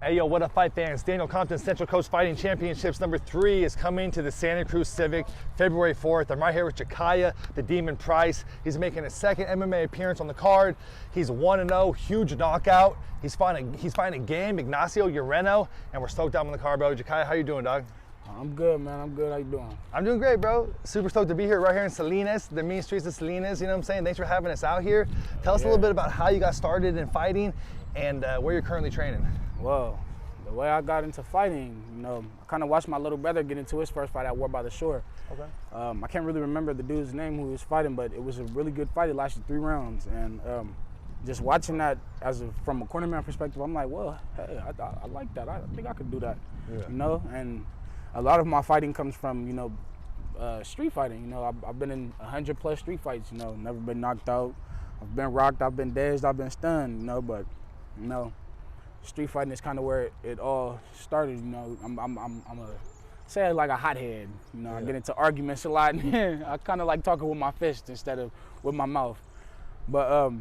Hey, yo, what up, fight fans? Daniel Compton Central Coast Fighting Championships #3 is coming to the Santa Cruz Civic February 4th. I'm right here with Jekiah, the Demon Price. He's making his second MMA appearance on the card. He's 1-0, huge knockout. He's fighting Game Ignacio Ureno, and we're stoked to have him on the card, bro. Jekiah, how you doing, dog? I'm good, man. I'm good. How you doing? I'm doing great, bro. Super stoked to be here right here in Salinas, the mean streets of Salinas. You know what I'm saying? Thanks for having us out here. Tell us a little bit about how you got started in fighting and where you're currently training. Well, the way I got into fighting, I kind of watched my little brother get into his first fight at War by the Shore. Okay. I can't really remember the dude's name who he was fighting, but it was a really good fight. It lasted 3 rounds, and just watching that from a cornerman perspective, I'm like, well, hey, I like that. I think I could do that. Yeah. And a lot of my fighting comes from street fighting. I've been in 100+ street fights. Never been knocked out. I've been rocked. I've been dazed. I've been stunned. But street fighting is kind of where it all started. I'm say like a hothead. Yeah. I get into arguments a lot. I kind of like talking with my fists instead of with my mouth. But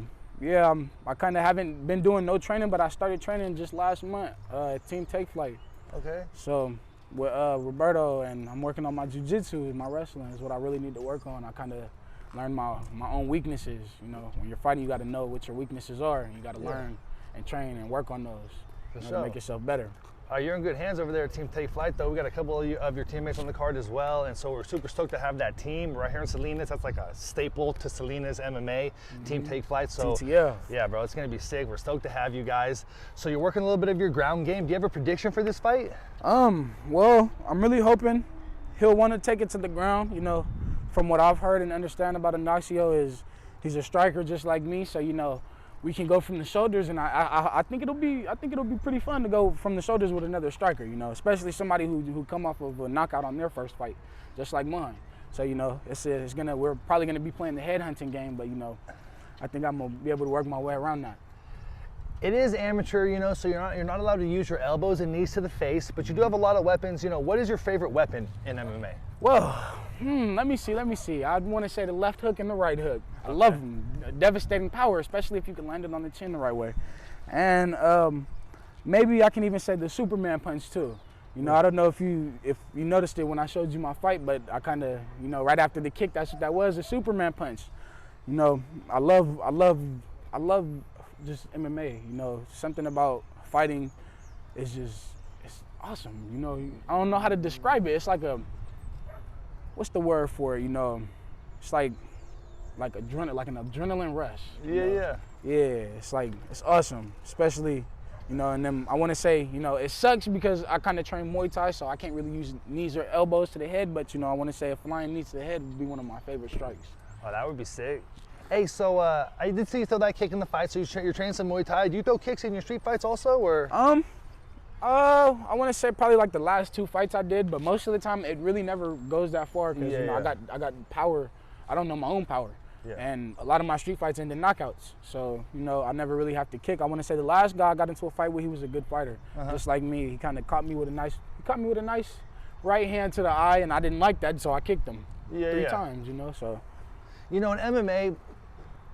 yeah, I kind of haven't been doing no training, but I started training just last month at Team Take Flight. Okay. So with Roberto, and I'm working on my jiu-jitsu, my wrestling is what I really need to work on. I kind of learned my own weaknesses. When you're fighting, you got to know what your weaknesses are, and you got to learn and train and work on those to make yourself better. You're in good hands over there at Team Take Flight, though. We got a couple of your teammates on the card as well, and so we're super stoked to have that team right here in Salinas. That's like a staple to Salinas MMA, Team Take Flight. So TTF. Yeah, bro, it's gonna be sick. We're stoked to have you guys. So you're working a little bit of your ground game. Do you have a prediction for this fight? Well, I'm really hoping he'll want to take it to the ground. From what I've heard and understand about Ignacio is he's a striker just like me. So we can go from the shoulders, and I think it'll be pretty fun to go from the shoulders with another striker. Especially somebody who come off of a knockout on their first fight, just like mine. So we're probably gonna be playing the headhunting game, but I think I'm gonna be able to work my way around that. It is amateur, so you're not allowed to use your elbows and knees to the face, but you do have a lot of weapons. What is your favorite weapon in MMA? Well, let me see. I'd want to say the left hook and the right hook. I love them. Devastating power, especially if you can land it on the chin the right way. And maybe I can even say the Superman punch too. I don't know if you noticed it when I showed you my fight, but I kind of, right after the kick, that was a Superman punch. I love just MMA. Something about fighting is it's awesome. I don't know how to describe it. It's like what's the word for it? It's like an adrenaline rush. Yeah. It's awesome, especially, and then I want to say, it sucks because I kind of train Muay Thai, so I can't really use knees or elbows to the head, but I want to say a flying knee to the head would be one of my favorite strikes. Oh, that would be sick. Hey, so I did see you throw that kick in the fight, so you're training some Muay Thai. Do you throw kicks in your street fights also, or? I want to say probably like the last 2 fights I did, but most of the time it really never goes that far because I got power. I don't know my own power, and a lot of my street fights end in knockouts. So I never really have to kick. I want to say the last guy I got into a fight with, he was a good fighter, just like me. He kind of caught me with a nice right hand to the eye, and I didn't like that, so I kicked him 3 times. So. In MMA,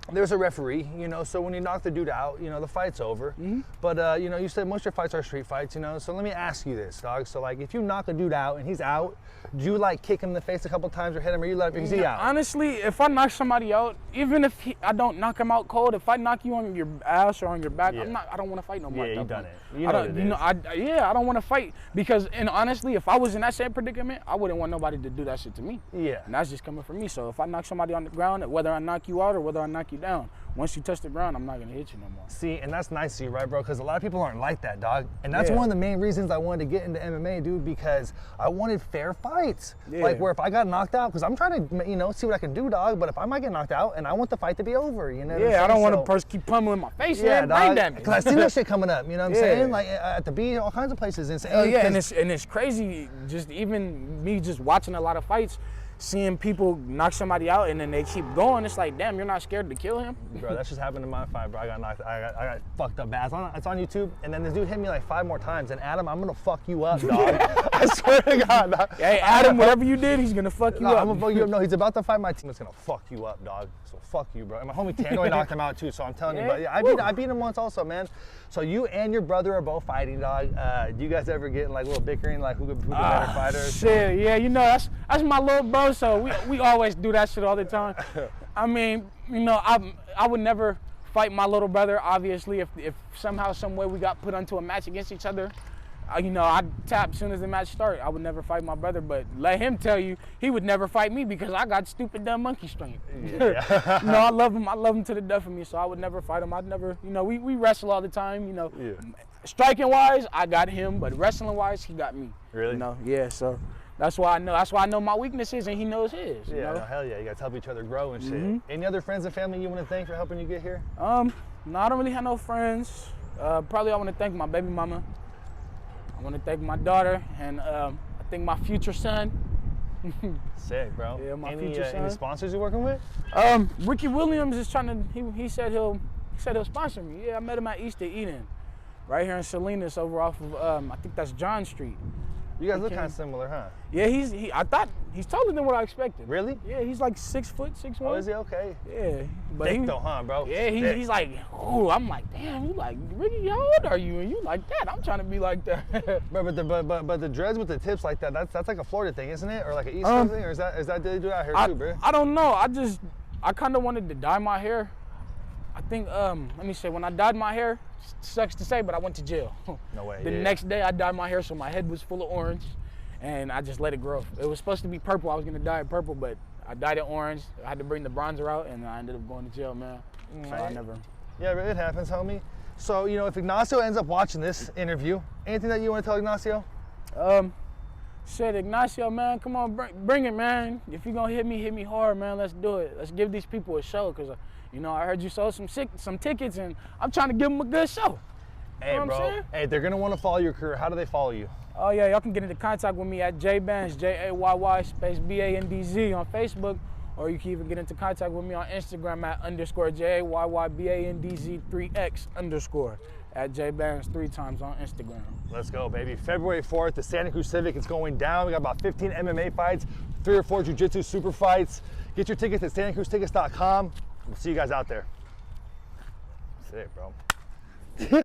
there's a referee, so when you knock the dude out, the fight's over. But, you said most of your fights are street fights, so let me ask you this, dog. So, if you knock a dude out and he's out, do you, kick him in the face a couple times or hit him, or you let him, is he out? Honestly, if I knock somebody out, even if I don't knock him out cold, if I knock you on your ass or on your back, I don't want to fight no more. Yeah, you've done it. I don't want to fight because, and honestly, if I was in that same predicament, I wouldn't want nobody to do that shit to me. Yeah. And that's just coming from me. So if I knock somebody on the ground, whether I knock you out or whether I knock you down, once you touch the ground, I'm not gonna hit you no more. See, and that's nice of you, right, bro? Because a lot of people aren't like that, dog. And that's one of the main reasons I wanted to get into MMA, dude, because I wanted fair fights. Where if I got knocked out, because I'm trying to, see what I can do, dog, but if I might get knocked out and I want the fight to be over, I don't want a person keep pummeling my face, dog. Brain damage. Because I see that shit coming up, you know what I'm saying? At the beach, all kinds of places. And and it's crazy, just even me just watching a lot of fights, seeing people knock somebody out and then they keep going, it's like, damn, you're not scared to kill him? Bro, that's just happened in my fight, bro. I got knocked. I got fucked up bad. It's on YouTube, and then this dude hit me like 5 more times. And Adam, I'm gonna fuck you up, dog. I swear to God. Dog. Hey, Adam, whatever you did, he's gonna fuck you up. I'm gonna fuck you up. No, he's about to fight my team. It's gonna fuck you up, dog. So fuck you, bro. And my homie Tannoy knocked him out too. So I'm telling you, but yeah, I beat him once also, man. So you and your brother are both fighting, dog. Do you guys ever get in like little bickering, like who the better fighters? Shit, yeah, you know that's my little bro. So we always do that shit all the time. I mean, you know, I would never fight my little brother. Obviously, if somehow, some way we got put onto a match against each other, you know, I'd tap as soon as the match started. I would never fight my brother, but let him tell you, he would never fight me because I got stupid dumb monkey strength. Yeah. You know, I love him to the death of me, so I would never fight him. I'd never, you know, we wrestle all the time, you know. Yeah. Striking wise, I got him, but wrestling wise, he got me. Really? You know, yeah, so that's why I know my weaknesses and he knows his. Yeah, you know? No, hell yeah, you guys help each other grow and shit. Any other friends and family you want to thank for helping you get here? No, I don't really have no friends. Probably I want to thank my baby mama. I want to thank my daughter, and I think my future son. Sick, bro. Yeah, my future son. Any sponsors you working with? Ricky Williams is trying to. He said he'll sponsor me. Yeah, I met him at East of Eden, right here in Salinas, over off of I think that's John Street. You guys look kind of similar, huh? Yeah, I thought he's taller than what I expected. Really? Yeah, he's like 6 foot, 6'1". Oh, is he? Okay. Yeah. But Thick though, huh, bro? Yeah, he's like, oh, I'm like, damn, you like, Ricky, how old are you? And you like that? I'm trying to be like that. Bro, but the dreads with the tips like that, that's like a Florida thing, isn't it? Or like an East Coast thing? Or is that they do out here too, bro? I don't know. I kind of wanted to dye my hair. I think, let me say, when I dyed my hair, sucks to say, but I went to jail. No way. The next day I dyed my hair so my head was full of orange, and I just let it grow. It was supposed to be purple. I was gonna dye it purple, but I dyed it orange. I had to bring the bronzer out, and I ended up going to jail, man. So I never. Yeah, it happens, homie. So, you know, if Ignacio ends up watching this interview, anything that you want to tell Ignacio? Said Ignacio, man, come on, bring it, man. If you're gonna hit me hard, man. Let's do it. Let's give these people a show, cause you know I heard you sold some tickets, and I'm trying to give them a good show. Hey, you know bro. Hey, they're gonna want to follow your career. How do they follow you? Oh yeah, y'all can get into contact with me at JBandz, JAYY_BANDZ on Facebook, or you can even get into contact with me on Instagram at _JAYYBANDZ3X_ at JBandz 3 times on Instagram. Let's go, baby. February 4th, the Santa Cruz Civic is going down. We got about 15 MMA fights, 3 or 4 jiu-jitsu super fights. Get your tickets at SantaCruzTickets.com. We'll see you guys out there. Sick, bro.